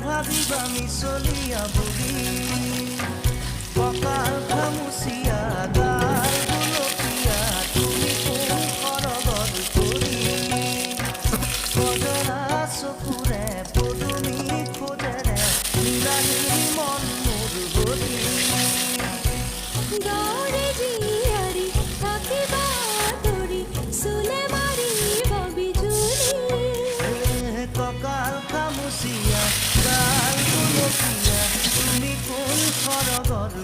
ভাবিবা মিছলীয়া বুলি কঁকাল খামুচিয়া গাল গুলপীয়া তুমি কোন সৰগত কৰি কজলা চকুৰে পদুমী খোজেৰে নীলাহী মন মোৰ গলি গাঁৱৰে জীয়াৰী থাকিবা আঁতৰি চুলে মাৰিব বিজুলী কঁকাল খামুচিয়া গাল গুলপীয়া তুমি কোন সৰগত